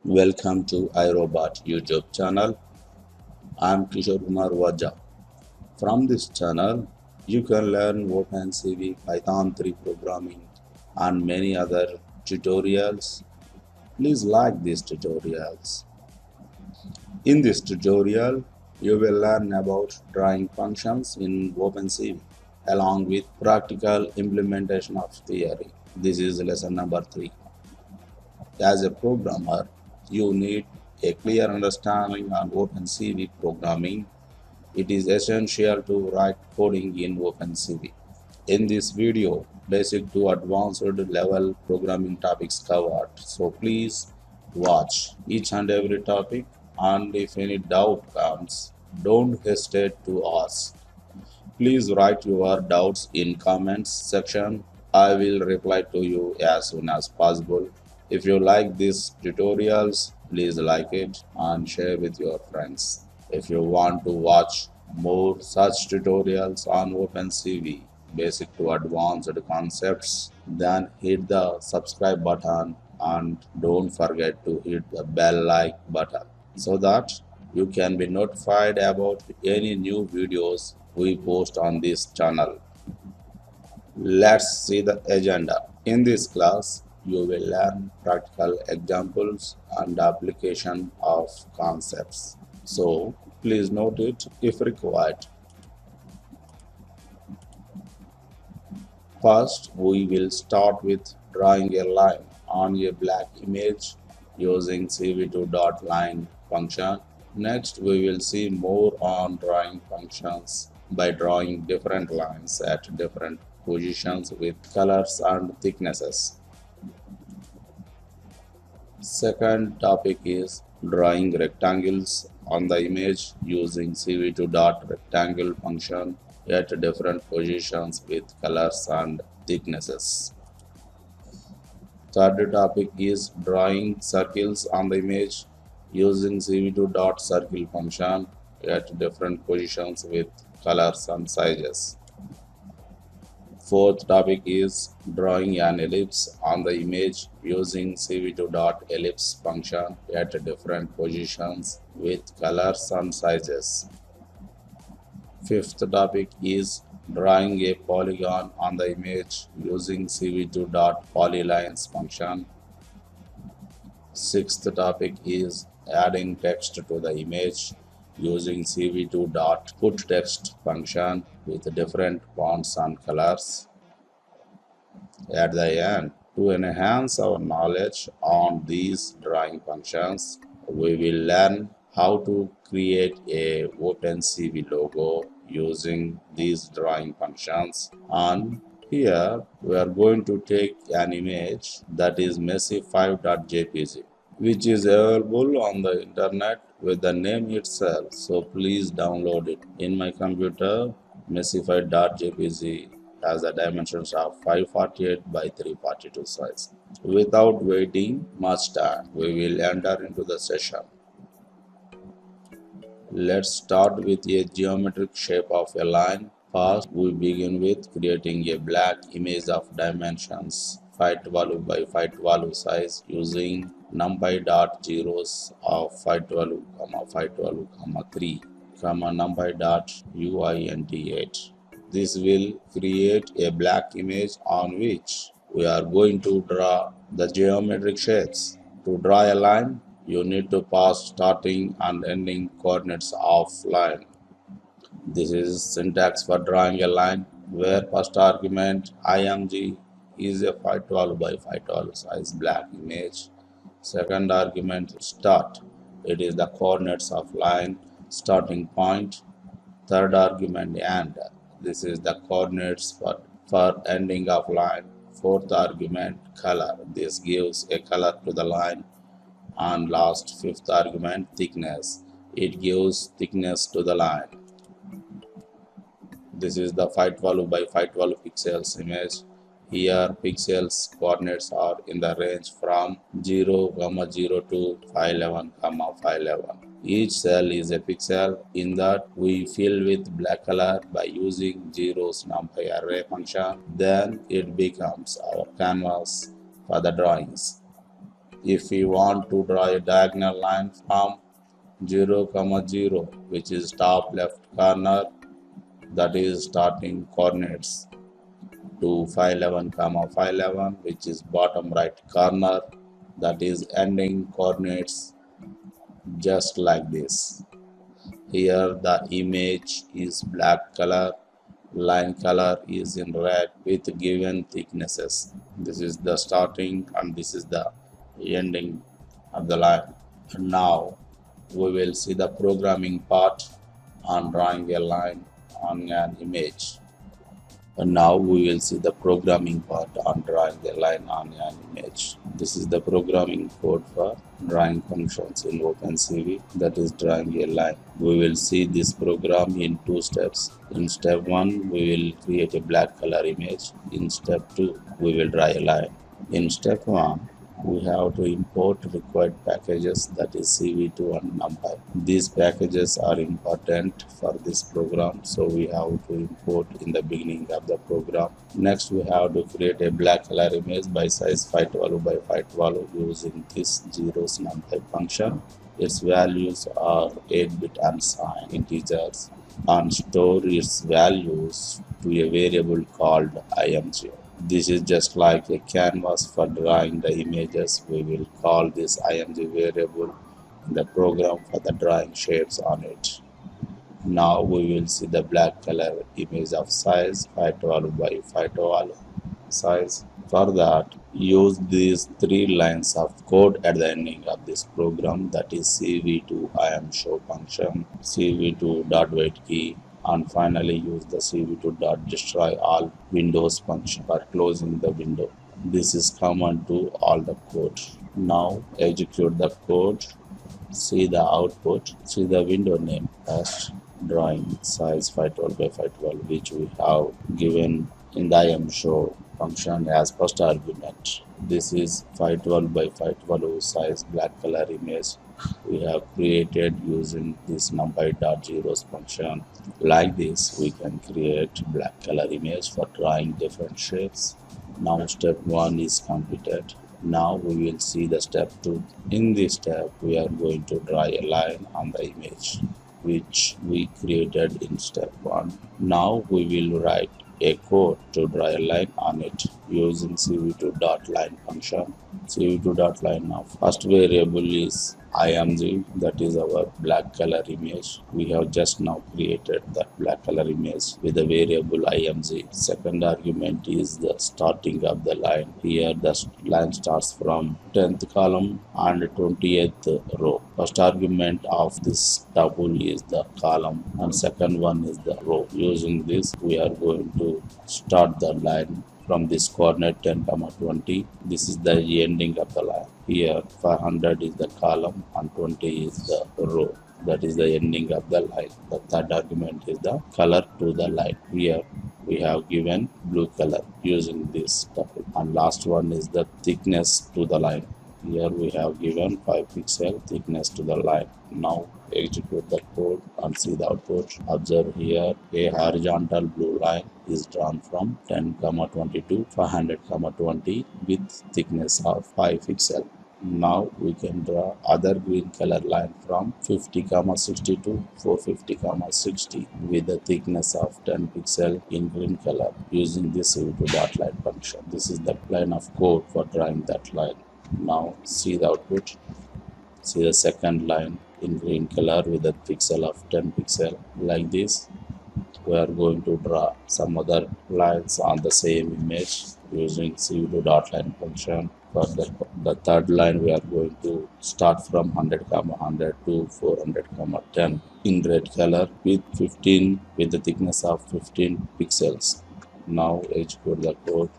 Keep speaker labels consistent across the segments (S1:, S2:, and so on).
S1: Welcome to aiRobott YouTube channel. I'm Kishor Kumar Vajja. From this channel, you can learn OpenCV, Python 3 programming, and many other tutorials. Please like these tutorials. In this tutorial, you will learn about drawing functions in OpenCV along with practical implementation of theory. This is lesson number 3. As a programmer, you need a clear understanding on OpenCV programming. It is essential to write coding in OpenCV. In this video, basic to advanced level programming topics covered. So please watch each and every topic, and if any doubt comes, don't hesitate to ask. Please write your doubts in comments section. I will reply to you as soon as possible. If you like these tutorials, please like it and share with your friends. If you want to watch more such tutorials on OpenCV, basic to advanced concepts, then hit the subscribe button and don't forget to hit the bell like button so that you can be notified about any new videos we post on this channel. Let's see the agenda. In this class, you will learn practical examples and application of concepts. So, please note it if required. First, we will start with drawing a line on a black image using cv2.line function. Next, we will see more on drawing functions by drawing different lines at different positions with colors and thicknesses. Second topic is drawing rectangles on the image using cv2.rectangle function at different positions with colors and thicknesses. Third topic is drawing circles on the image using cv2.circle function at different positions with colors and sizes. Fourth topic is drawing an ellipse on the image using cv2.ellipse function at different positions with colors and sizes. Fifth topic is drawing a polygon on the image using cv2.polylines function. Sixth topic is adding text to the image using cv2.putText function with different fonts and colors. At the end, to enhance our knowledge on these drawing functions, we will learn how to create a OpenCV logo using these drawing functions. And here we are going to take an image that is messy5.jpg, which is available on the internet with the name itself. So please download it. In my computer, messy5.jpg has the dimensions of 548 by 342 size. Without waiting much time, we will enter into the session. Let's start with a geometric shape of a line. First, we begin with creating a black image of dimensions 512 by 512 size using numpy.zeros of 512, 512, 3, numpy.uint8. This will create a black image on which we are going to draw the geometric shapes. To draw a line, you need to pass starting and ending coordinates of line. This is syntax for drawing a line where first argument img is a 512 by 512 size black image. Second argument start. It is the coordinates of line starting point. Third argument end. This is the coordinates for ending of line. Fourth argument color. This gives a color to the line. And last, fifth argument thickness. It gives thickness to the line. This is the 512 by 512 pixels image. Here pixels coordinates are in the range from 0, 0 to 511, 511. Each cell is a pixel. In that we fill with black color by using zeros numpy array function. Then it becomes our canvas for the drawings. If we want to draw a diagonal line from 0, 0, which is top left corner, that is starting coordinates, to 511, 511, which is bottom right corner, that is ending coordinates, just like this. Here the image is black color, line color is in red with given thicknesses. This is the starting and this is the ending of the line. And now we will see the programming part on drawing a line on an image. And now we will see the programming part on drawing a line on an image. This is the programming code for drawing functions in OpenCV, that is drawing a line. We will see this program in two steps. In step 1, we will create a black color image. In step 2, we will draw a line. In step 1, we have to import required packages, that is CV2 and NumPy. These packages are important for this program, so we have to import in the beginning of the program. Next, we have to create a black color image by size 512 by 512 using this zeros NumPy function. Its values are 8-bit unsigned integers and store its values to a variable called img. This is just like a canvas for drawing the images. We will call this img variable in the program for the drawing shapes on it. Now we will see the black color image of size 512 by 512 size. For that, use these 3 lines of code at the ending of this program, that is cv2 imshow function, cv2.waitKey, and finally use the cv2.destroy all windows function for closing the window. This is common to all the code. Now execute the code, see the output, see the window name as drawing size 512 by 512, which we have given in the imshow function as first argument. This is 512 by 512 size black color image we have created using this numpy.zeros function. Like this, we can create black color image for drawing different shapes. Now step 1 is completed. Now we will see the step 2. In this step, we are going to draw a line on the image which we created in step 1. Now we will write a code to draw a line on it using cv2.line function. cv2.line now first variable is img, that is our black color image. We have just now created that black color image with the variable img. Second argument is the starting of the line. Here the line starts from 10th column and 20th row. First argument of this tuple is the column and second one is the row. Using this, we are going to start the line from this coordinate 10, 20. This is the ending of the line. Here 500 is the column and 20 is the row. That is the ending of the line. The third argument is the color to the line. Here we have given blue color using this tuple. And last one is the thickness to the line. Here we have given 5 pixel thickness to the line. Now execute the code and see the output. Observe here a horizontal blue line is drawn from 10, 20 to 500, 20 with thickness of 5 pixel. Now we can draw other green color line from 50, 60 to 450, 60 with the thickness of 10 pixel in green color using this cv2.line function. This is the line of code for drawing that line. Now see the output. See the second line in green color with a pixel of 10 pixel. Like this, we are going to draw some other lines on the same image using cv2.line function. For the third line, we are going to start from 100, 100 to 400, 10 in red color with 15 with the thickness of 15 pixels. Now execute the code.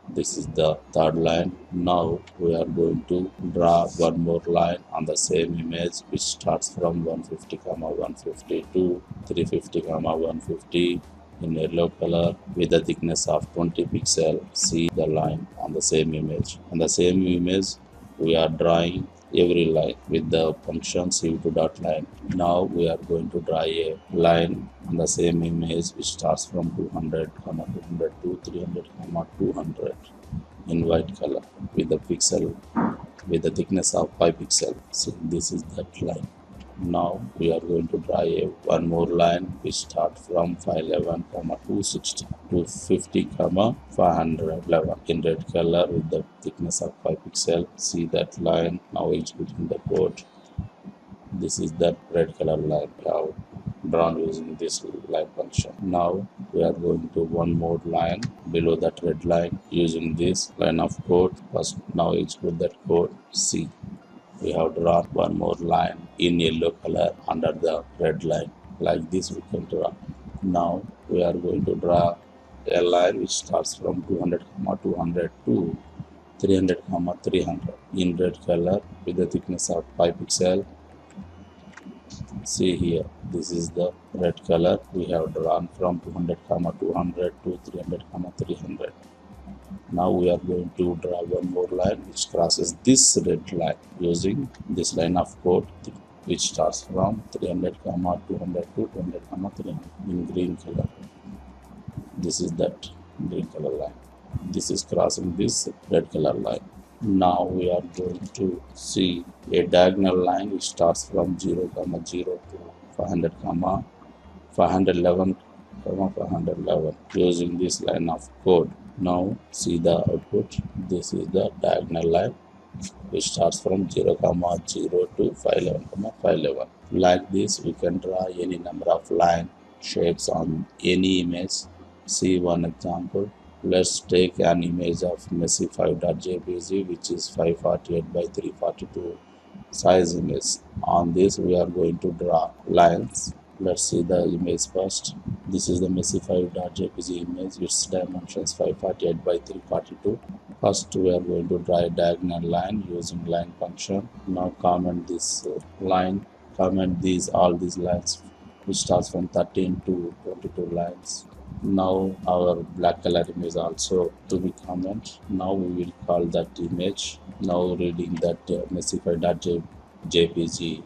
S1: This is the third line. Now we are going to draw one more line on the same image which starts from 150, 150 to 350, 150 in yellow color with a thickness of 20 pixel. See the line on the same image. On the same image, we are drawing every line with the function cv2.line. Now we are going to draw a line on the same image which starts from 200, 200 to 300, 200 in white color with the pixel with the thickness of 5 pixels. So this is that line. Now we are going to draw one more line which starts from 511, 260, 250, 511 in red color with the thickness of 5 pixels. See that line. Now executing the code. This is that red color line we have drawn using this line function. Now we are going to one more line below that red line using this line of code. First, now execute that code. See, we have drawn one more line in yellow color under the red line. Like this we can draw. Now we are going to draw a line which starts from 200, 200 to 300, 300 in red color with the thickness of 5 pixels. See here, this is the red color we have drawn from 200, 200 to 300, 300. Now we are going to draw one more line which crosses this red line using this line of code which starts from 300, 200 to 200, 300 in green color. This is that green color line. This is crossing this red color line. Now we are going to see a diagonal line which starts from 0, 0 to 500, 511, 511 using this line of code. Now see the output. This is the diagonal line which starts from 0, 0 to 511, 511. Like this we can draw any number of line shapes on any image. See one example. Let's take an image of messy5.jpg which is 548 by 342 size image. On this we are going to draw lines. Let's see the image first. This is the messy5.jpg image. Its dimensions 548 by 342. First we are going to draw a diagonal line using line function. Now comment this line. Comment all these lines which starts from 13 to 22 lines. Now our black color image also to be comment. Now we will call that image. Now reading that messy5.jpg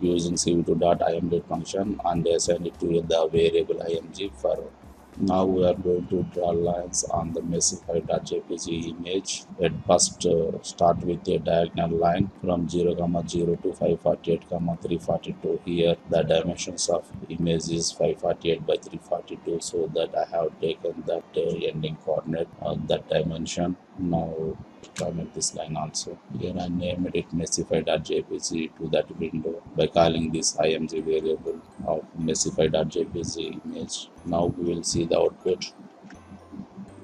S1: using cv2.imdate function and assign it to the variable img for. Now we are going to draw lines on the messy5.jpg image. At first start with a diagonal line from 0, 0 to 548, 342. Here the dimensions of image is 548 by 342, so that I have taken that ending coordinate of that dimension. Now comment this line also. Here I named it messy5.jpg to that window by calling this img variable of messy5.jpg image. Now we will see the output.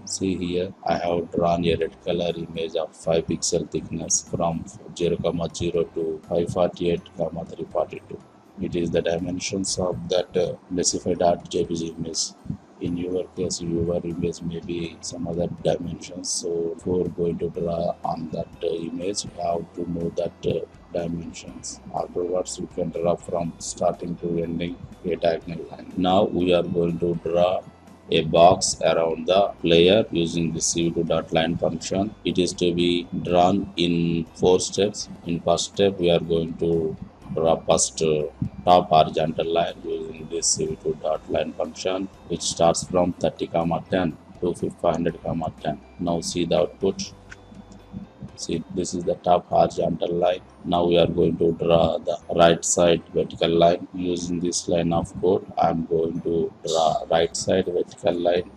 S1: See here, I have drawn a red color image of 5 pixel thickness from 0, 0 to 548, 342. It is the dimensions of that messy5.jpg image. In your case, your image may be some other dimensions. So before going to draw on that image, you have to know that dimensions. Afterwards, you can draw from starting to ending a diagonal line. Now we are going to draw a box around the player using the cv2.line function. It is to be drawn in 4 steps. In first step, we are going to draw first top horizontal line using this cv2.line function which starts from 30, 10 to 500, 10. Now see the output. See, this is the top horizontal line. Now we are going to draw the right side vertical line using this line of code. I am going to draw right side vertical line.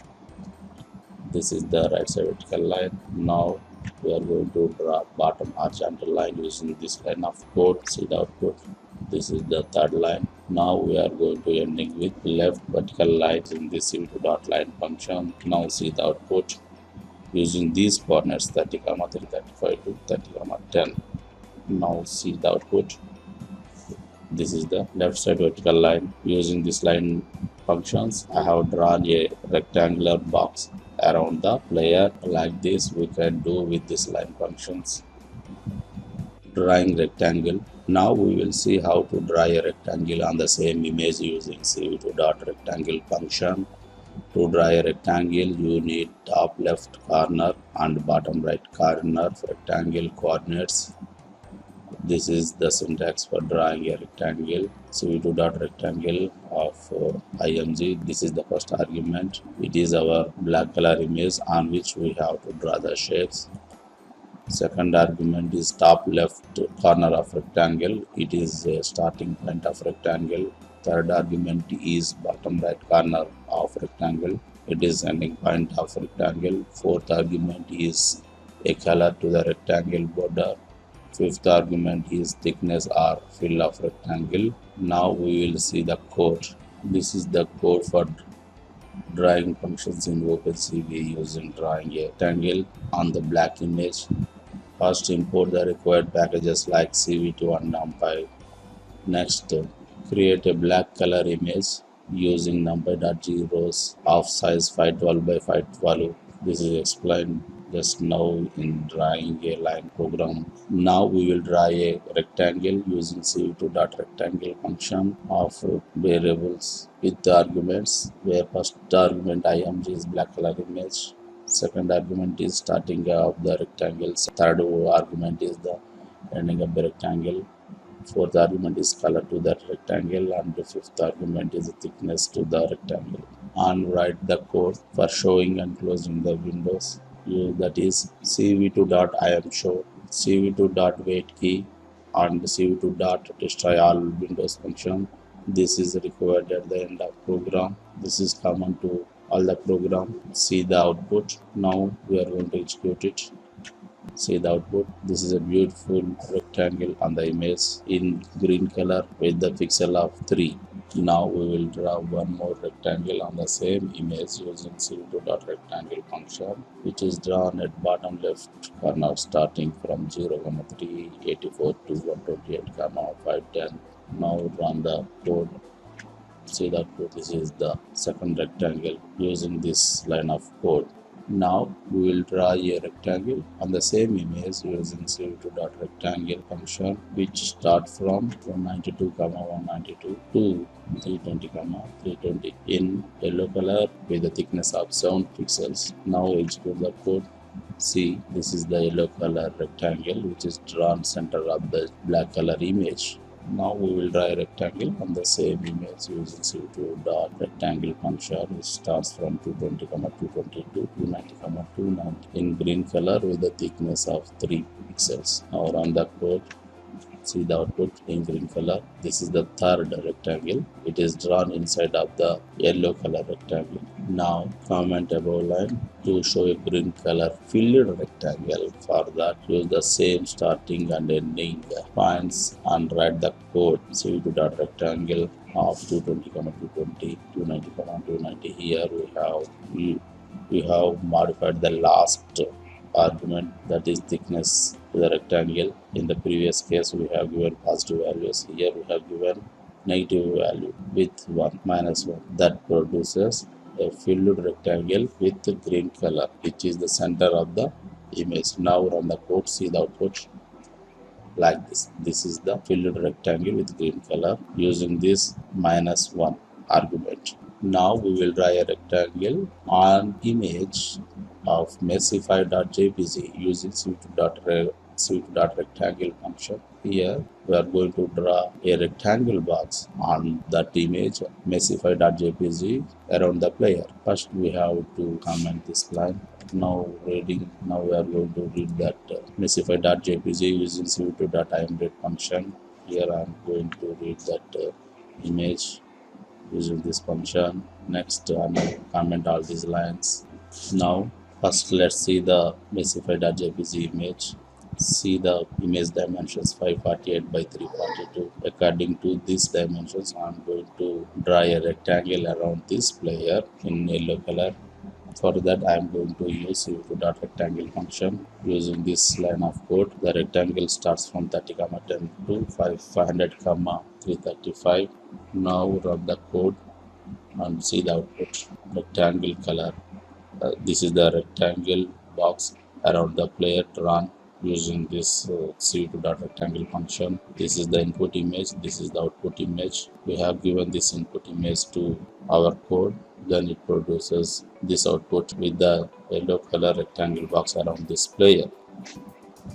S1: This is the right side vertical line. Now we are going to draw bottom horizontal line using this line of code. See the output. This is the third line. Now we are going to ending with left vertical line in this cv2.line function. Now see the output using these coordinates 30, 335 to 30, 10. Now see the output. This is the left side vertical line. Using this line functions, I have drawn a rectangular box around the player. Like this we can do with this line functions. Drawing rectangle. Now we will see how to draw a rectangle on the same image using cv2.rectangle function. To draw a rectangle, you need top left corner and bottom right corner rectangle coordinates. This is the syntax for drawing a rectangle. cv2.rectangle of img. This is the first argument. It is our black color image on which we have to draw the shapes. Second argument is top left corner of rectangle. It is a starting point of rectangle. Third argument is bottom right corner of rectangle. It is ending point of rectangle. Fourth argument is a color to the rectangle border. Fifth argument is thickness or fill of rectangle. Now we will see the code. This is the code for drawing functions in OpenCV using drawing a rectangle on the black image. First, import the required packages like CV2 and NumPy. Next, create a black color image using NumPy.zeros of size 512 by 512. This is explained just now in drawing a line program. Now we will draw a rectangle using CV2.rectangle function of variables with the arguments, where first argument img is black color image. Second argument is starting of the rectangle. Third argument is the ending of the rectangle. Fourth argument is color to that rectangle, and the fifth argument is the thickness to the rectangle. And write the code for showing and closing the windows. That is cv2.imshow, cv2.waitKey, and cv2.destroy all windows function. This is required at the end of program. This is common to all the program. See the output. Now we are going to execute it. See the output. This is a beautiful rectangle on the image in green color with the pixel of 3. Now we will draw one more rectangle on the same image using cv2.rectangle function, which is drawn at bottom left corner starting from 0, 384 to 128, 510. Now run the code. See that code. This is the second rectangle using this line of code. Now we will draw a rectangle on the same image using cv2.rectangle function, which starts from 192, 192 to 320, 320 in yellow color with the thickness of 7 pixels. Now execute the code. See, this is the yellow color rectangle which is drawn center of the black color image. Now we will draw a rectangle on the same image using cv2.rectangle function, which starts from 220, 222, 290, 290 in green color with the thickness of 3 pixels. Now run the code. See the output in green color. This is the third rectangle. It is drawn inside of the yellow color rectangle. Now comment above line to show a green color filled rectangle. For that, use the same starting and ending points and write the code cv2.rectangle of 220, 220, 290, 290. Here we have modified the last argument, that is thickness to the rectangle. In the previous case we have given positive values. Here we have given negative value with 1, -1. That produces a filled rectangle with green color, which is the center of the image. Now run the code. See the output like this. This is the filled rectangle with green color using this -1 argument. Now we will draw a rectangle on image of messify.jpg using cv2.rectangle function. Here we are going to draw a rectangle box on that image messify.jpg around the player. First we have to comment this line. Now we are going to read that messify.jpg using cv2.imread function. Here I am going to read that image using this function. Next I will comment all these lines. Now first let's see the messify.jpg image. See the image dimensions 548 by 342. According to these dimensions, I am going to draw a rectangle around this player in yellow color. For that I am going to use cv2.rectangle function using this line of code. The rectangle starts from 30, 10 to 500, 335. Now run the code and see the output. Rectangle color. This is the rectangle box around the player drawn using this cv2.rectangle function. This is the input image. This is the output image. We have given this input image to our code. Then it produces this output with the yellow color rectangle box around this player.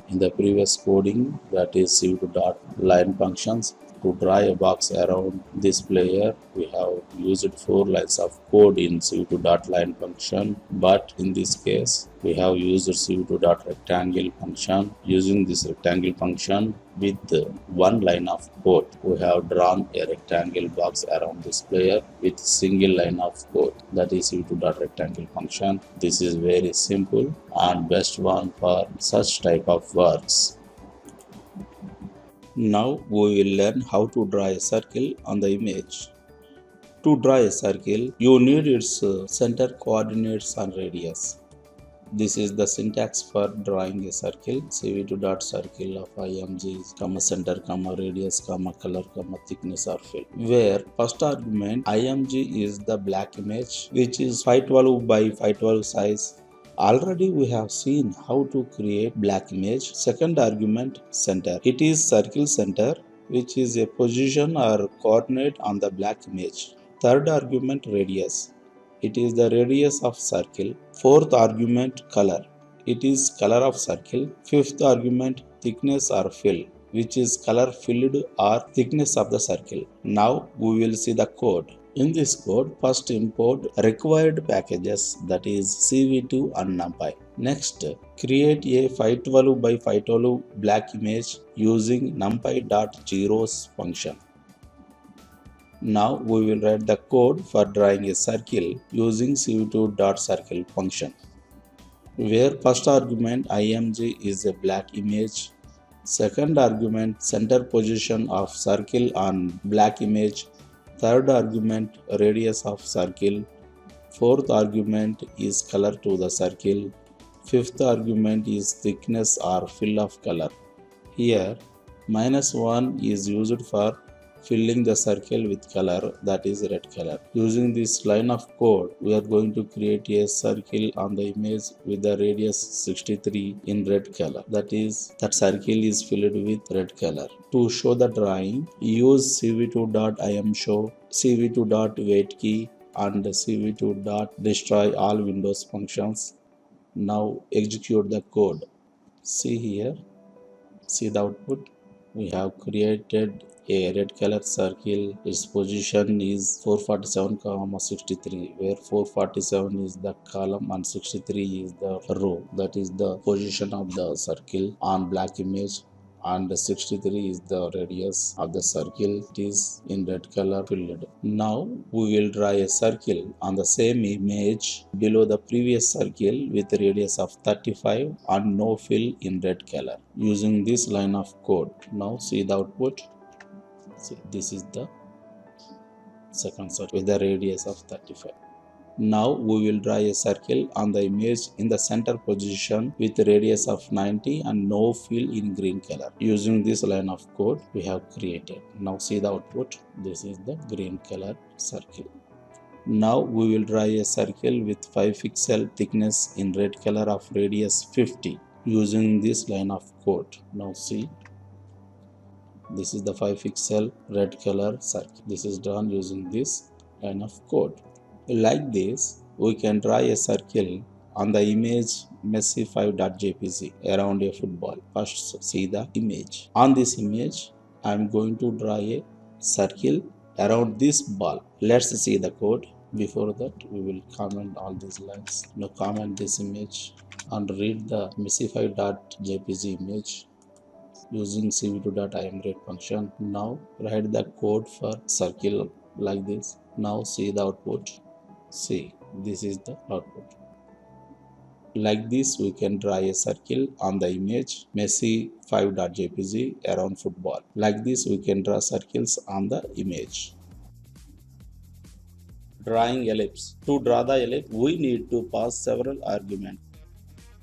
S1: In the previous coding, that is cv2.line functions, To draw a box around this player, we have used 4 lines of code in cv2.line function, but in this case, we have used cv2.rectangle function. Using this rectangle function with 1 line of code, we have drawn a rectangle box around this player with single line of code, that is cv2.rectangle function. This is very simple and best one for such type of works. Now we will learn how to draw a circle on the image. To draw a circle, you need its center coordinates and radius. This is the syntax for drawing a circle. cv2.circle of img, center, radius, color, thickness or fill. Where first argument img is the black image, which is 512 by 512 size. Already we have seen how to create black image. Second argument center. It is circle center, which is a position or coordinate on the black image. Third argument radius. It is the radius of circle. Fourth argument color. It is color of circle. Fifth argument thickness or fill, which is color filled or thickness of the circle. Now we will see the code. In this code, first import required packages, that is CV2 and NumPy. Next, create a 512 by 512 black image using numpy.zeros function. Now we will write the code for drawing a circle using cv2.circle function, where first argument img is a black image, second argument center position of circle on black image, third argument radius of circle, fourth argument is color to the circle, fifth argument is thickness or fill of color. Here -1 is used for filling the circle with color, that is red color. Using this line of code, we are going to create a circle on the image with the radius 63 in red color. That is, that circle is filled with red color. To show the drawing, use cv2.imshow, cv2.waitKey and cv2.destroy all windows functions. Now execute the code. See here, see the output. We have created a red color circle. Its position is 447, 63, where 447 is the column and 63 is the row. That is the position of the circle on black image, and 63 is the radius of the circle. It is in red color filled. Now we will draw a circle on the same image below the previous circle with a radius of 35 and no fill in red color using this line of code. Now see the output. See, this is the second circle with the radius of 35. Now we will draw a circle on the image in the center position with a radius of 90 and no fill in green color. Using this line of code we have created. Now see the output. This is the green color circle. Now we will draw a circle with 5 pixel thickness in red color of radius 50 using this line of code. Now see. This is the 5 pixel red color circle. This is done using this line of code. Like this, we can draw a circle on the image messy5.jpg around a football. First see the image. On this image, I am going to draw a circle around this ball. Let's see the code. Before that, we will comment all these lines. Now comment this image and read the messy5.jpg image using cv2.imread function. Now write the code for circle like this. Now see the output. See, this is the output. Like this, we can draw a circle on the image messy5.jpg around football. Like this, we can draw circles on the image. Drawing ellipse. To draw the ellipse, we need to pass several arguments.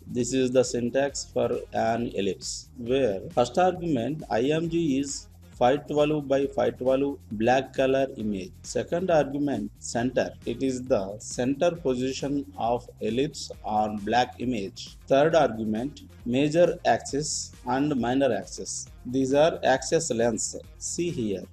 S1: This is the syntax for an ellipse, where first argument img is 512 by 512 black color image. Second argument center. It is the center position of ellipse on black image. Third argument major axis and minor axis. These are axis lengths. See here.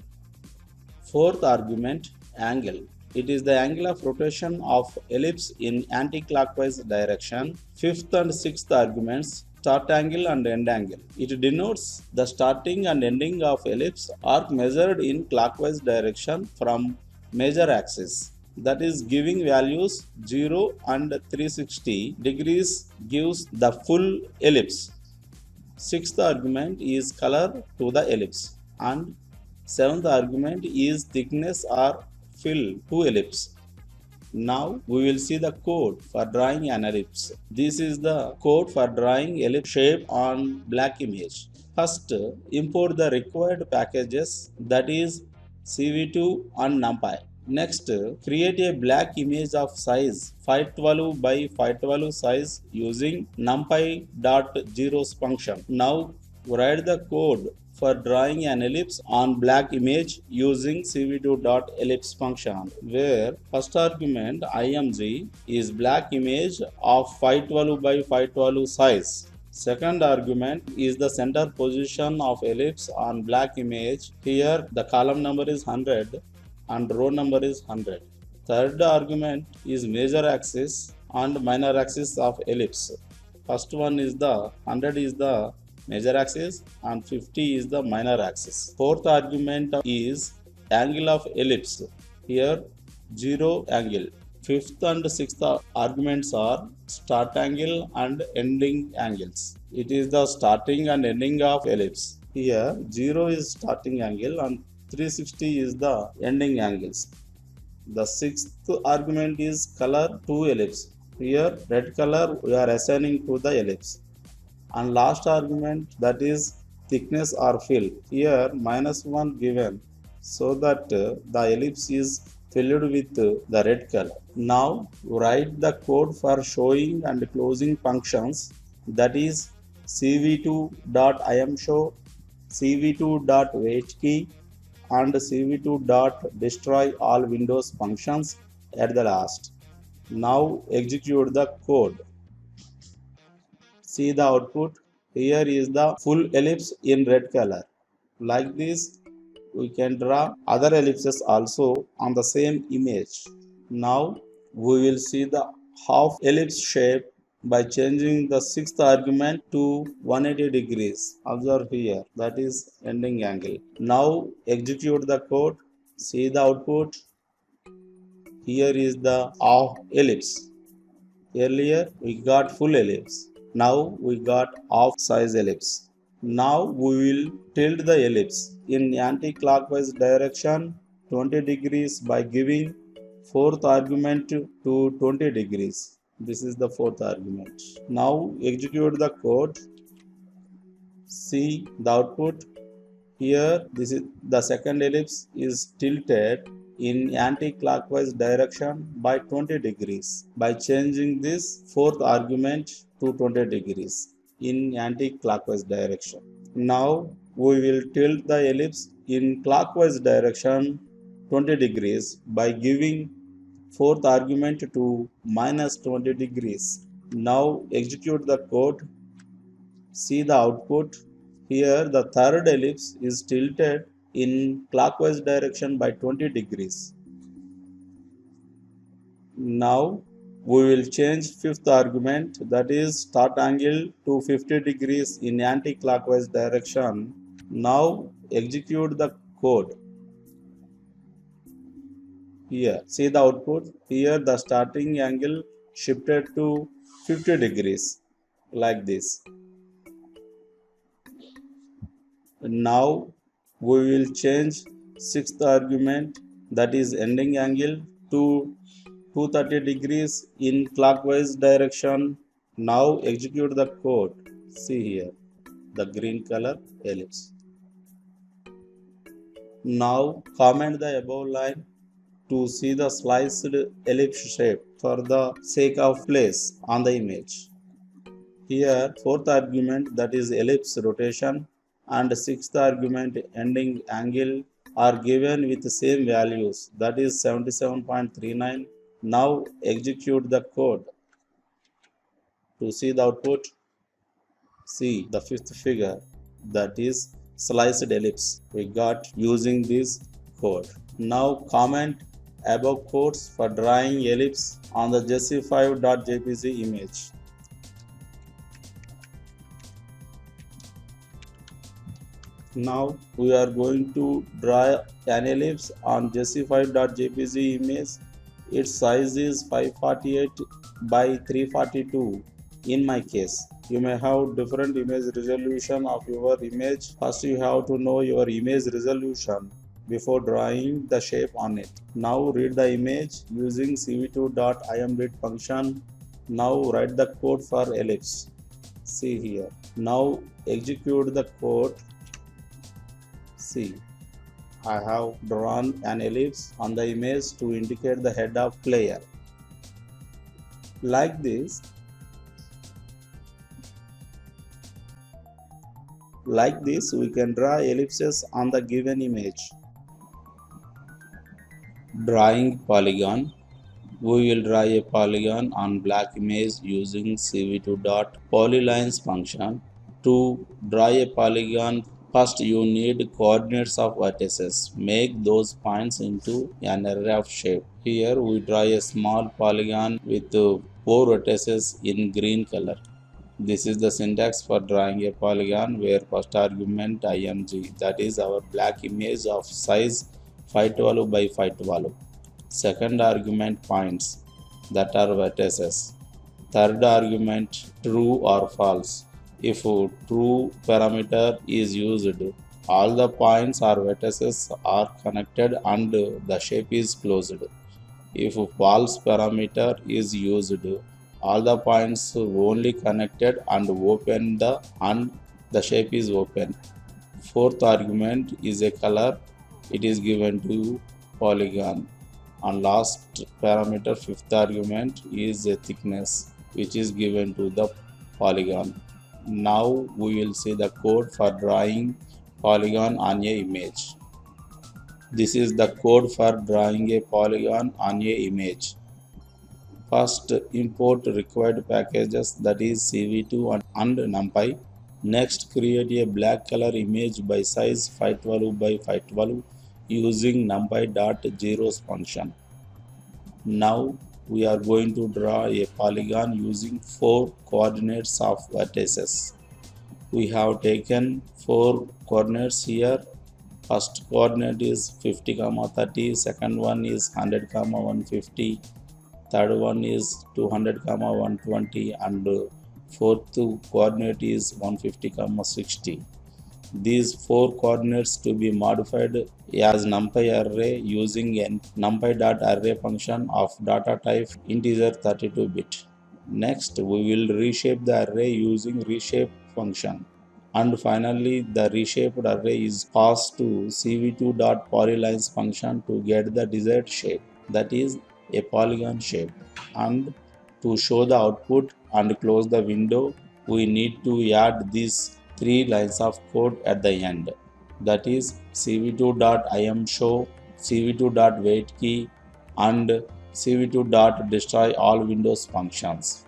S1: Fourth argument angle. It is the angle of rotation of ellipse in anti-clockwise direction. Fifth and sixth arguments start angle and end angle. It denotes the starting and ending of ellipse arc measured in clockwise direction from major axis. That is giving values 0 and 360 degrees gives the full ellipse. Sixth argument is color to the ellipse and seventh argument is thickness or fill to ellipse. Now we will see the code for drawing an ellipse. This is the code for drawing ellipse shape on black image. First, import the required packages, that is CV2 and NumPy. Next, create a black image of size 512 by 512 size using NumPy.zeros function. Now write the code for drawing an ellipse on black image using cv2.ellipse function, where first argument img is black image of 512 by 512 size. Second argument is the center position of ellipse on black image. Here the column number is 100 and row number is 100. Third argument is major axis and minor axis of ellipse. First one is the 100 is the major axis and 50 is the minor axis. Fourth argument is angle of ellipse. Here 0 angle. Fifth and sixth arguments are start angle and ending angles. It is the starting and ending of ellipse. Here 0 is starting angle and 360 is the ending angles. The sixth argument is color to ellipse. Here red color we are assigning to the ellipse. And last argument, that is thickness or fill. Here -1 given so that the ellipse is filled with the red color. Now write the code for showing and closing functions, that is cv2.imshow, cv2.waitKey and cv2.destroy all windows functions at the last. Now execute the code. See the output. Here is the full ellipse in red color. Like this, we can draw other ellipses also on the same image. Now we will see the half ellipse shape by changing the sixth argument to 180 degrees. Observe here, that is ending angle. Now execute the code. See the output. Here is the half ellipse. Earlier we got full ellipse. Now we got half size ellipse. Now we will tilt the ellipse in anti-clockwise direction 20 degrees by giving fourth argument to 20 degrees. This is the fourth argument. Now execute the code. See the output. Here this is the second ellipse is tilted in anti-clockwise direction by 20 degrees by changing this fourth argument to 20 degrees in anti-clockwise direction. Now we will tilt the ellipse in clockwise direction 20 degrees by giving fourth argument to -20 degrees. Now execute the code. See the output. Here the third ellipse is tilted in clockwise direction by 20 degrees. Now we will change fifth argument, that is start angle to 50 degrees in anti-clockwise direction. Now execute the code. Here see the output. Here the starting angle shifted to 50 degrees like this. Now we will change sixth argument, that is ending angle, to 230 degrees in clockwise direction. Now execute the code. See here the green color ellipse. Now comment the above line to see the sliced ellipse shape for the sake of place on the image. Here fourth argument, that is ellipse rotation, and sixth argument ending angle are given with the same values, that is 77.39. Now execute the code. To see the output, see the fifth figure, that is sliced ellipse we got using this code. Now comment above codes for drawing ellipse on the jc5.jpg image. Now we are going to draw an ellipse on justified.jpg image. Its size is 548 by 342 in my case. You may have different image resolution of your image. First you have to know your image resolution before drawing the shape on it. Now read the image using cv2.imread function. Now write the code for ellipse. See here. Now execute the code. See, I have drawn an ellipse on the image to indicate the head of player. Like this, we can draw ellipses on the given image. Drawing polygon. We will draw a polygon on black image using cv2.polylines function. To draw a polygon, first you need coordinates of vertices. Make those points into an array of shape. Here we draw a small polygon with 4 vertices in green color. This is the syntax for drawing a polygon where first argument img, that is our black image of size 512 by 512. Second argument points, that are vertices. Third argument true or false. If true parameter is used, all the points or vertices are connected and the shape is closed. If false parameter is used, all the points only connected and the shape is open. Fourth argument is a color. It is given to polygon. And last parameter, fifth argument, is a thickness which is given to the polygon. Now we will see the code for drawing polygon on a image. This is the code for drawing a polygon on a image. First, import required packages, that is CV2 and NumPy. Next, create a black color image by size 512 by 512 using NumPy.zeros function. Now we are going to draw a polygon using 4 coordinates of vertices. We have taken 4 coordinates here. First coordinate is 50, 30, second one is 100, 150, third one is 200, 120, and fourth coordinate is 150, 60. These 4 coordinates to be modified as NumPy array using a NumPy.array function of data type integer 32-bit. Next, we will reshape the array using reshape function. And finally, the reshaped array is passed to cv2.polylines function to get the desired shape, that is a polygon shape. And to show the output and close the window, we need to add these 3 lines of code at the end, that is cv2.imshow, cv2.waitKey, and cv2.destroy all windows functions.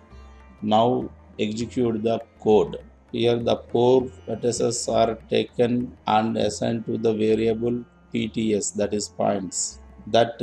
S1: Now execute the code. Here the 4 vertices are taken and assigned to the variable PTS, that is points. That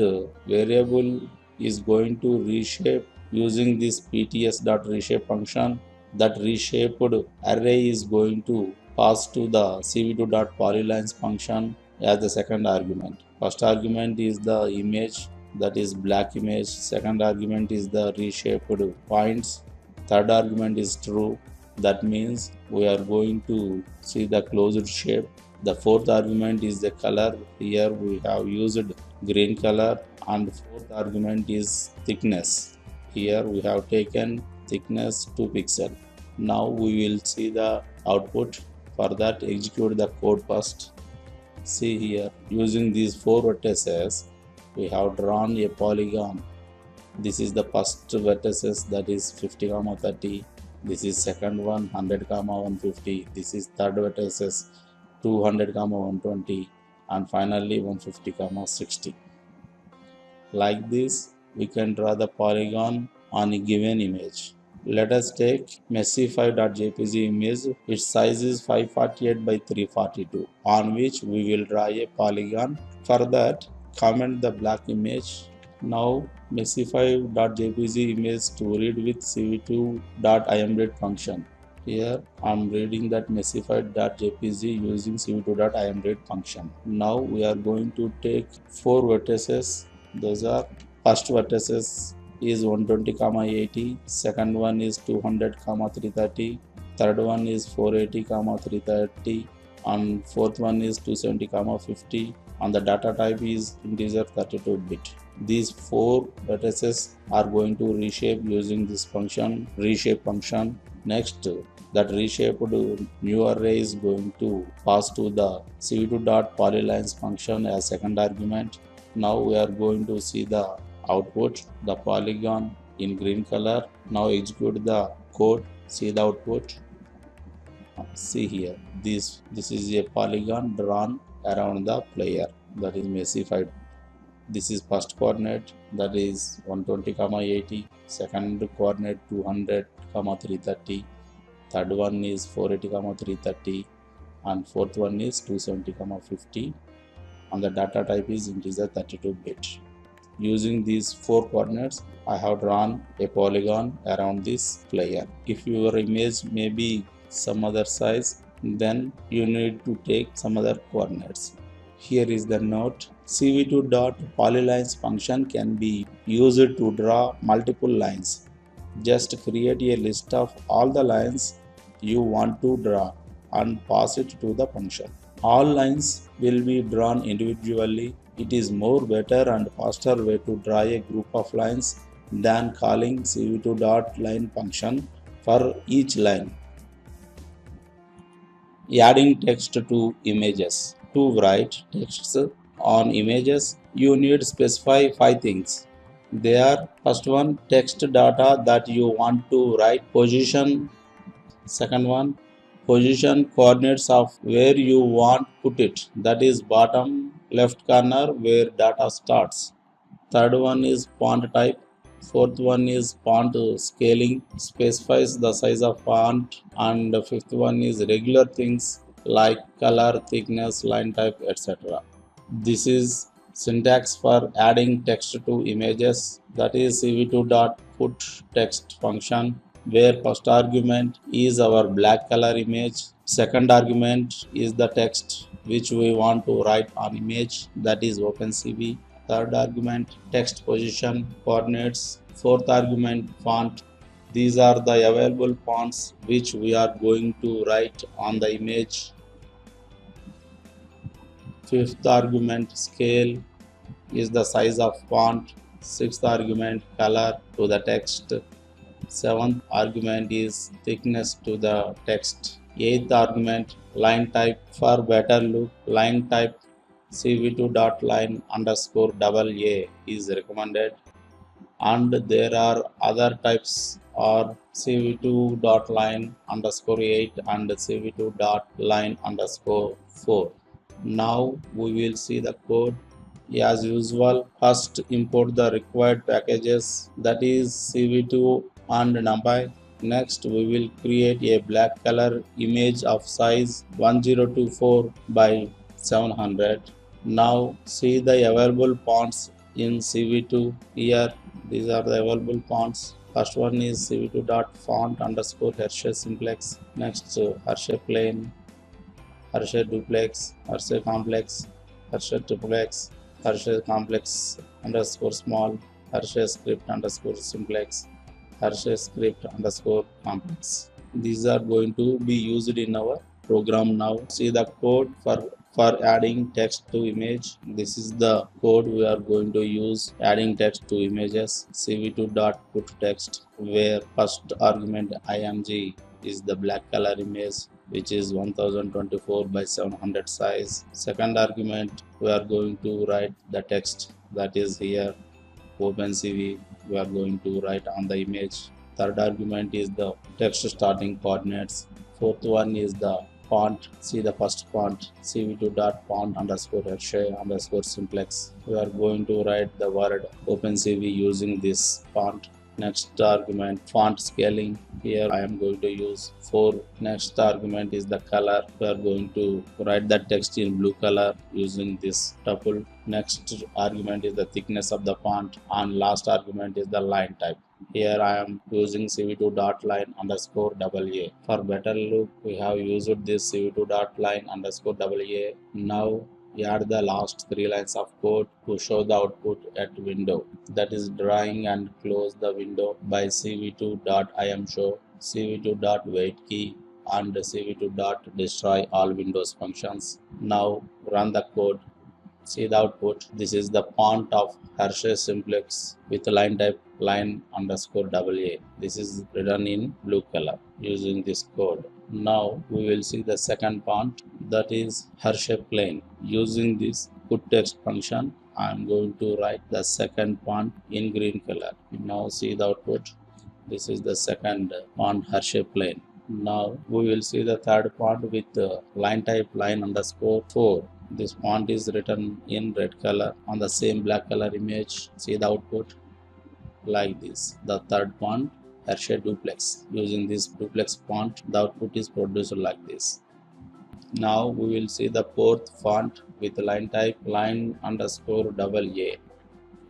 S1: variable is going to reshape using this PTS.reshape function. That reshaped array is going to pass to the cv2.polylines function as the second argument. First argument is the image, that is black image. Second argument is the reshaped points. Third argument is true. That means we are going to see the closed shape. The fourth argument is the color. Here we have used green color. And fourth argument is thickness. Here we have taken thickness 2 pixel. Now we will see the output. For that, execute the code first. See here, using these 4 vertices, we have drawn a polygon. This is the first vertices, that is 50, 30. This is second one, 100, 150. This is third vertices, 200, 120. And finally 150, 60. Like this, we can draw the polygon on a given image. Let us take messy5.jpg image. Its size is 548 by 342, on which we will draw a polygon. For that, comment the black image. Now messy5.jpg image to read with cv2.imread function. Here I'm reading that messified.jpg using cv2.imread function. Now we are going to take 4 vertices. Those are first vertices is 120, 80, second one is 200, 330, third one is 480, 330, and fourth one is 270, 50, and the data type is integer 32-bit. These 4 vertices are going to reshape using this function, reshape function. Next, that reshaped new array is going to pass to the cv2.polylines function as second argument. Now we are going to see the output, the polygon in green color. Now execute the code, see the output. See here, this is a polygon drawn around the player, that is messified. This is first coordinate, that is 120, 80, second coordinate 200, 330, third one is 480, 330, and fourth one is 270, 50, and the data type is integer 32-bit. Using these 4 coordinates, I have drawn a polygon around this player. If your image may be some other size, then you need to take some other coordinates. Here is the note. cv2.polylines function can be used to draw multiple lines. Just create a list of all the lines you want to draw and pass it to the function. All lines will be drawn individually. It is more better and faster way to draw a group of lines than calling cv2.line function for each line. Adding text to images. To write text on images, you need to specify 5 things. They are: first one, text data that you want to write, position. Second one, position coordinates of where you want put it, that is bottom left corner where data starts. Third one is font type. Fourth one is font scaling, specifies the size of font. And fifth one is regular things like color, thickness, line type, etc. This is syntax for adding text to images, that is cv2.putText function, where first argument is our black color image, second argument is the text which we want to write on image, that is OpenCV, third argument text position coordinates, fourth argument font. These are the available fonts which we are going to write on the image. Fifth argument scale is the size of font. Sixth argument color to the text. Seventh argument is thickness to the text. Eighth argument line type. For better look, line type cv2.line underscore double A is recommended, and there are other types are cv2.line underscore 8 and cv2.line underscore 4. Now we will see the code. As usual, first import the required packages, that is cv2 and numpy. Next we will create a black color image of size 1024 by 700. Now see the available fonts in cv2. Here these are the available fonts. First one is cv2.font underscore Hershey simplex. Next Hershey plain, Hershey duplex, Hershey complex, Hershey triplex, Hershey complex underscore small, Hershey script underscore simplex, Hershey script underscore complex. These are going to be used in our program now. See the code for adding text to image. This is the code we are going to use adding text to images. cv2.putText, where first argument img is the black color image which is 1024 by 700 size. Second argument we are going to write the text, that is here OpenCV we are going to write on the image. Third argument is the text starting coordinates. Fourth one is the font. See the first font cv2.font underscore Hershey underscore simplex. We are going to write the word OpenCV using this font. Next argument font scaling. Here I am going to use 4. Next argument is the color. We are going to write the text in blue color using this tuple. Next argument is the thickness of the font, and last argument is the line type. Here I am using CV2 dot line underscore AA. For better look, we have used this CV2 dot line underscore AA. Now add the last 3 lines of code to show the output at window. That is drawing and close the window by CV2 dot IMShow, CV2 dot wait key, and CV2 dot destroy all Windows functions. Now run the code. See the output. This is the font of Hershey Simplex with line type line underscore AA. This is written in blue color using this code. Now we will see the second font, that is Hershey plain. Using this put text function, I am going to write the second font in green color. Now see the output. This is the second font Hershey plain. Now we will see the third font with line type line underscore 4. This font is written in red color on the same black color image. See the output like this. The third font Hershey duplex. Using this duplex font, the output is produced like this. Now we will see the fourth font with line type line underscore AA.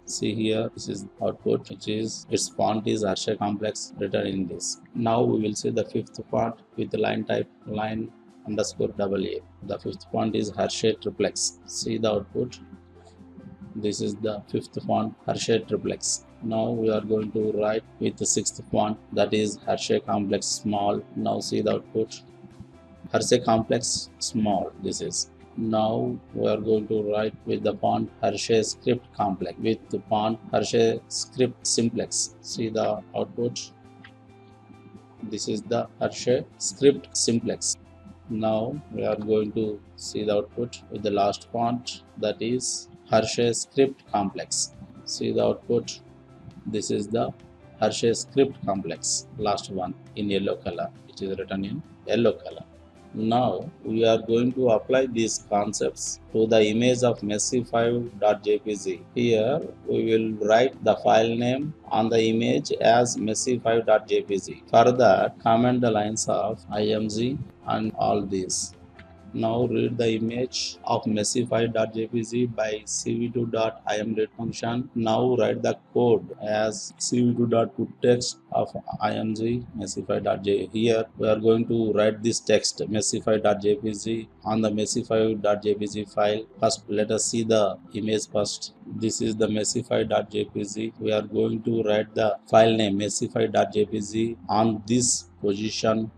S1: See here, this is output, which is its font is Hershey complex written in this. Now we will see the fifth font with line type line underscore AA. The fifth font is Hershey triplex. See the output. This is the fifth font Hershey triplex. Now we are going to write with the sixth font, that is Hershey complex small. Now see the output. Hershey complex small. This is. Now we are going to write with the font Hershey script complex with the font Hershey script simplex. See the output. This is the Hershey script simplex. Now we are going to see the output with the last font, that is Hershey script complex. See the output. This is the Hershey script complex, last one in yellow color, which is written in yellow color. Now we are going to apply these concepts to the image of messy5.jpg. Here we will write the file name on the image as messy5.jpg. For that, comment the lines of img and all these. Now read the image of messy5.jpg by cv2.imread function. Now write the code as cv2.putText of img messy5.jpg. Here we are going to write this text messy5.jpg on the messy5.jpg file. First let us see the image first. This is the messy5.jpg. We are going to write the file name messy5.jpg on this position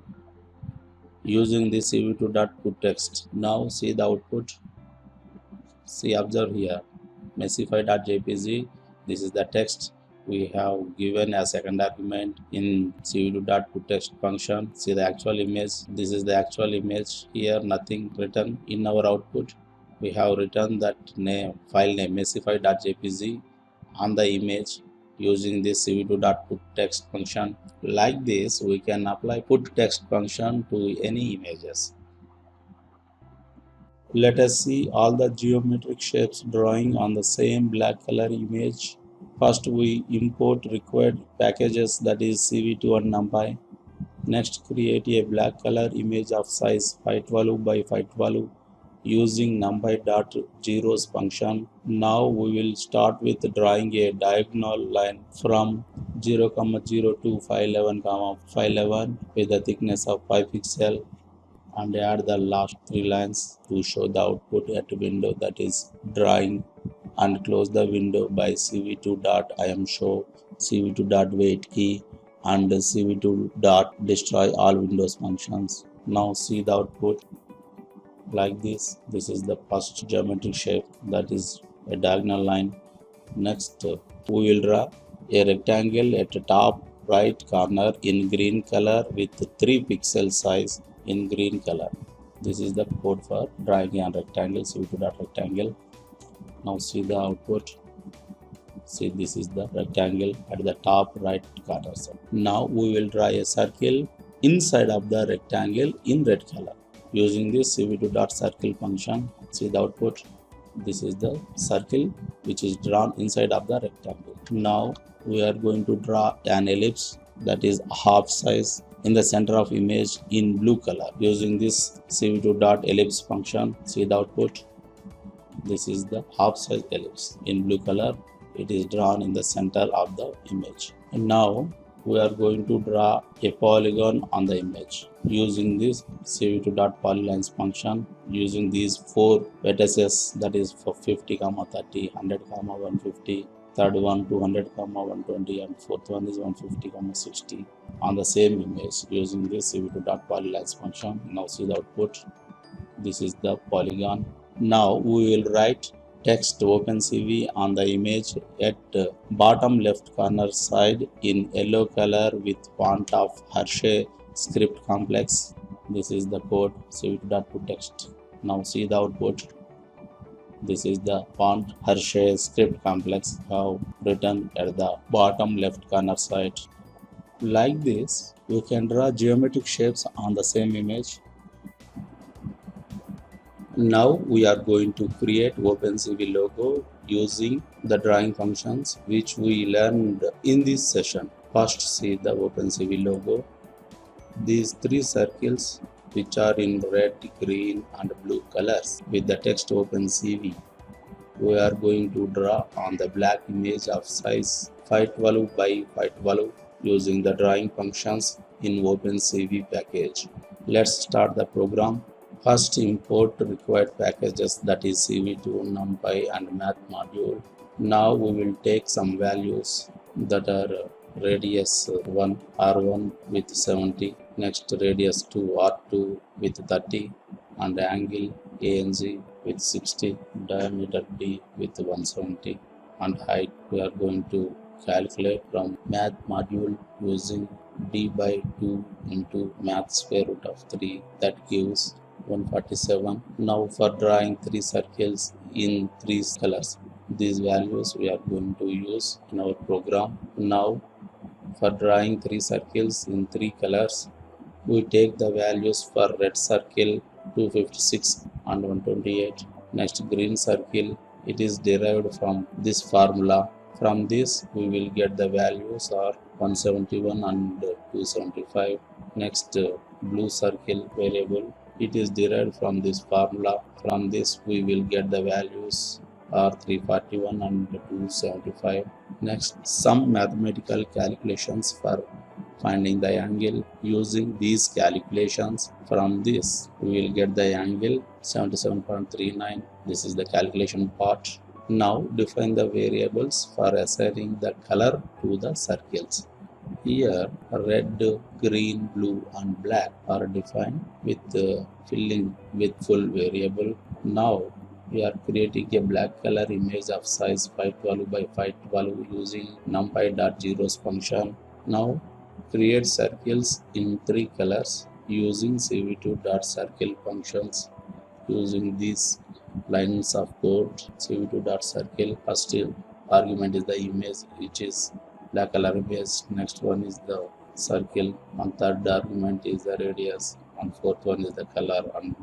S1: using this cv2.putText. Now see the output. See, observe here messy5.jpg. This is the text we have given as second argument in cv2.putText function. See the actual image. This is the actual image. Here nothing written. In our output we have written that file name messy5.jpg on the image using this cv2.putText function. Like this, we can apply putText function to any images. Let us see all the geometric shapes drawing on the same black color image. First, we import required packages, that is CV2 and NumPy. Next, create a black color image of size 512 by 512 using NumPy.zeros function. Now we will start with drawing a diagonal line from 0, 0 to 511, 511 with a thickness of 5 pixels, and add the last 3 lines to show the output at window, that is drawing and close the window by cv2.imShow, cv2.wait key, and cv2.destroy all Windows functions. Now see the output like this. This is the first geometric shape, that is a diagonal line. Next we will draw a rectangle at the top right corner in green color with 3 pixel size in green color. This is the code for drawing a rectangle, cv2.rectangle. Now see the output. See, this is the rectangle at the top right corner. Now we will draw a circle inside of the rectangle in red color using this cv2.circle function. See the output. This is the circle which is drawn inside of the rectangle. Now we are going to draw an ellipse, that is half size, in the center of image in blue color using this cv2.ellipse function. See the output. This is the half size ellipse in blue color. It is drawn in the center of the image. Now we are going to draw a polygon on the image using this cv2.polylines function, using these four vertices, that is for 50, 30, 100, 150, third one 200, 120, and fourth one is 150, 60 on the same image using this cv2.polylines function. Now see the output. This is the polygon. Now we will write text OpenCV on the image at bottom left corner side in yellow color with font of Hershey script complex. This is the code cv2.put text. Now see the output. This is the font Hershey script complex have written at the bottom left corner side. Like this, we can draw geometric shapes on the same image. Now we are going to create OpenCV logo using the drawing functions which we learned in this session. First, see the OpenCV logo. These three circles which are in red, green and blue colors with the text OpenCV, we are going to draw on the black image of size 512 by 512 using the drawing functions in OpenCV package. Let's start the program. First, import required packages, that is CV2, NumPy and Math module. Now we will take some values that are radius 1 R1 with 70, next radius 2 R2 with 30, and angle ANG with 60, diameter D with 170, and height we are going to calculate from Math module using D by 2 into Math square root of 3, that gives 147. Now for drawing three circles in three colors, these values we are going to use in our program. Now for drawing three circles in three colors, we take the values for red circle 256 and 128. Next, green circle, it is derived from this formula. From this we will get the values are 171 and 275. Next, blue circle variable, it is derived from this formula. From this we will get the values are 341 and 275. Next, some mathematical calculations for finding the angle. Using these calculations, from this we will get the angle 77.39. This is the calculation part. Now define the variables for assigning the color to the circles. Here red, green, blue and black are defined with filling with full variable. Now we are creating a black color image of size 512 by 512 using numpy.zeros function. Now create circles in three colors using cv2.circle functions. Using these lines of code, cv2.circle, first argument is the image which is black color image, next one is the circle, and third argument is the radius, and fourth one is the color, and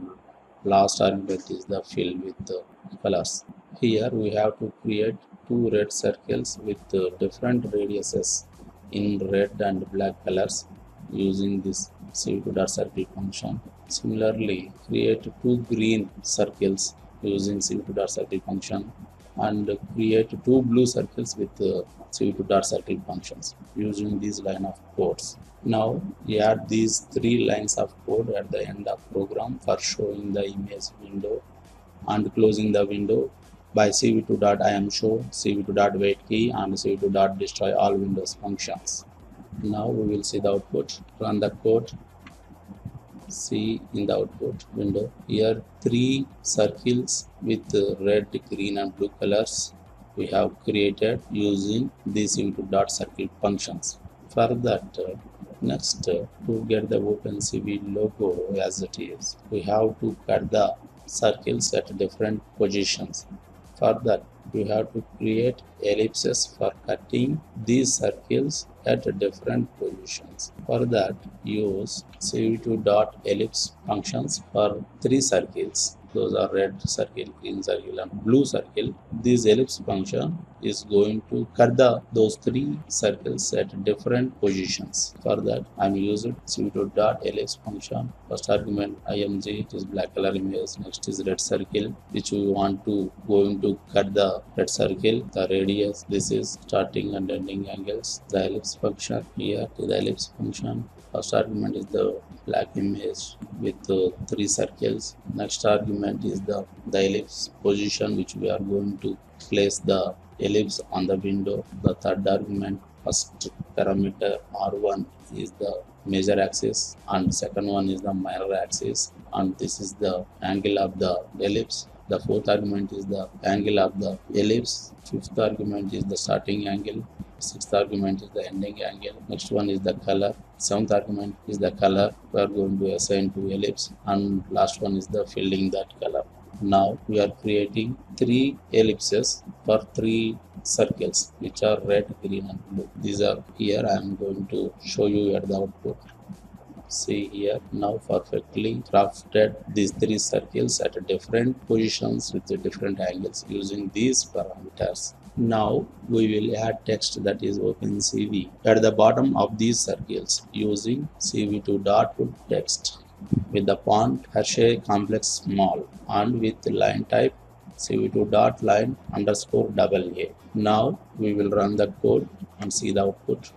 S1: last argument is the fill with the colors. Here we have to create two red circles with different radiuses in red and black colors using this cv2.circle function. Similarly, create two green circles using cv2.circle function, and create two blue circles with cv2.circle functions using this line of codes. Now add these three lines of code at the end of program for showing the image window and closing the window by cv2.IamShow, cv2.wait key and cv2.destroy all windows functions. Now we will see the output. Run the code. See in the output window, here three circles with red, green and blue colors we have created using these cv2.circle functions. For that, next, to get the OpenCV logo as it is, we have to cut the circles at different positions. For that, we have to create ellipses for cutting these circles at different positions. For that, use cv2.ellipse functions for three circles. Those are red circle, green circle and blue circle. This ellipse function is going to cut those three circles at different positions. For that, I am using cv2.ellipse function. First argument img is black color image. Next is red circle, which we want to going to cut the red circle. The radius, this is starting and ending angles. The ellipse ellipse function. Here to the ellipse function, first argument is the black image with three circles. Next argument is the ellipse position, which we are going to place the ellipse on the window. The third argument, first parameter R1 is the major axis and second one is the minor axis, and this is the angle of the ellipse. The fourth argument is the angle of the ellipse. Fifth argument is the starting angle. Sixth argument is the ending angle. Next one is the color. Seventh argument is the color we are going to assign to ellipse, and last one is the filling that color. Now we are creating three ellipses for three circles, which are red, green and blue. These are here. I am going to show you at the output. See here, now perfectly crafted these three circles at different positions with the different angles using these parameters. Now we will add text, that is OpenCV, at the bottom of these circles using cv2.put text with the font Hershey complex small and with line type cv2.line underscore AA. Now we will run the code and see the output.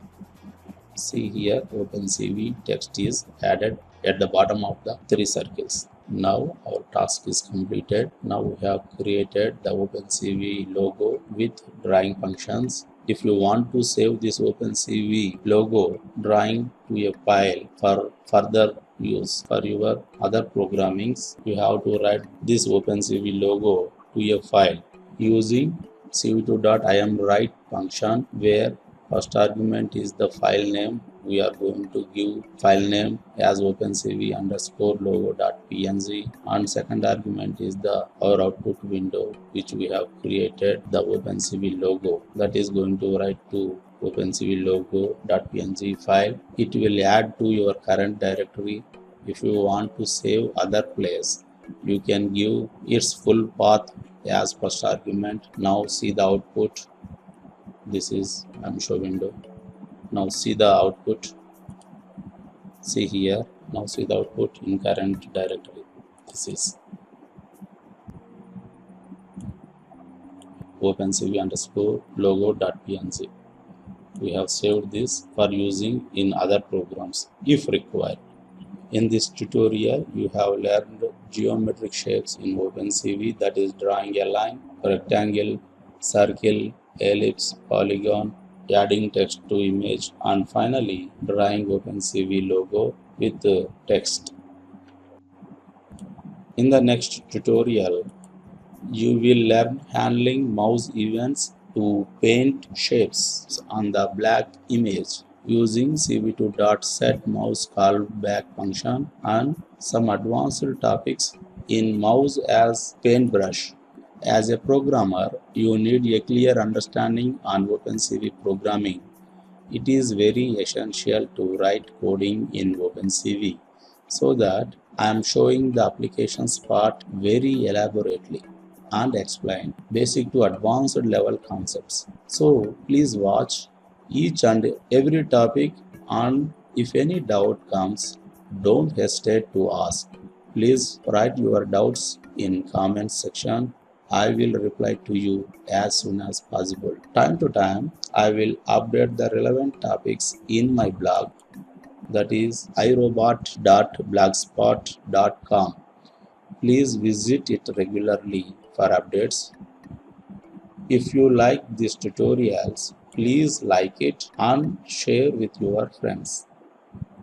S1: See here, OpenCV text is added at the bottom of the three circles. Now our task is completed. Now we have created the OpenCV logo with drawing functions. If you want to save this OpenCV logo drawing to a file for further use for your other programmings, you have to write this OpenCV logo to a file using cv2.imWrite function, where first argument is the file name. We are going to give file name as OpenCV underscore logo.png, and second argument is our output window, which we have created the OpenCV logo, that is going to write to OpenCV logo.png file. It will add to your current directory. If you want to save other place, you can give its full path as first argument. Now see the output. This is show window. Now see the output. See here. Now see the output in current directory. This is OpenCV underscore logo.png. We have saved this for using in other programs if required. In this tutorial, you have learned geometric shapes in OpenCV, that is drawing a line, rectangle, circle, ellipse, polygon, adding text to image, and finally drawing OpenCV logo with text. In the next tutorial, you will learn handling mouse events to paint shapes on the black image using cv2.setMouseCallback function and some advanced topics in mouse as paintbrush. As a programmer, you need a clear understanding on OpenCV programming. It is very essential to write coding in OpenCV, so that I am showing the applications part very elaborately and explain basic to advanced level concepts. So please watch each and every topic, and if any doubt comes, don't hesitate to ask. Please write your doubts in comment section. I will reply to you as soon as possible. Time to time, I will update the relevant topics in my blog, that is aiRobott.blogspot.com. Please visit it regularly for updates. If you like these tutorials, please like it and share with your friends.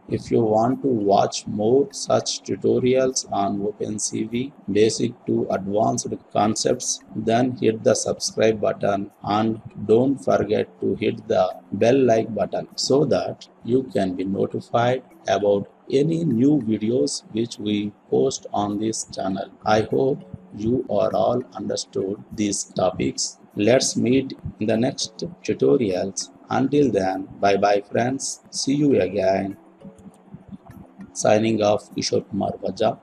S1: If you want to watch more such tutorials on OpenCV, basic to advanced concepts, then hit the subscribe button and don't forget to hit the bell-like button so that you can be notified about any new videos which we post on this channel. I hope you are all understood these topics. Let's meet in the next tutorials. Until then, bye bye friends. See you again. Signing off, Kishor Kumar Vajja.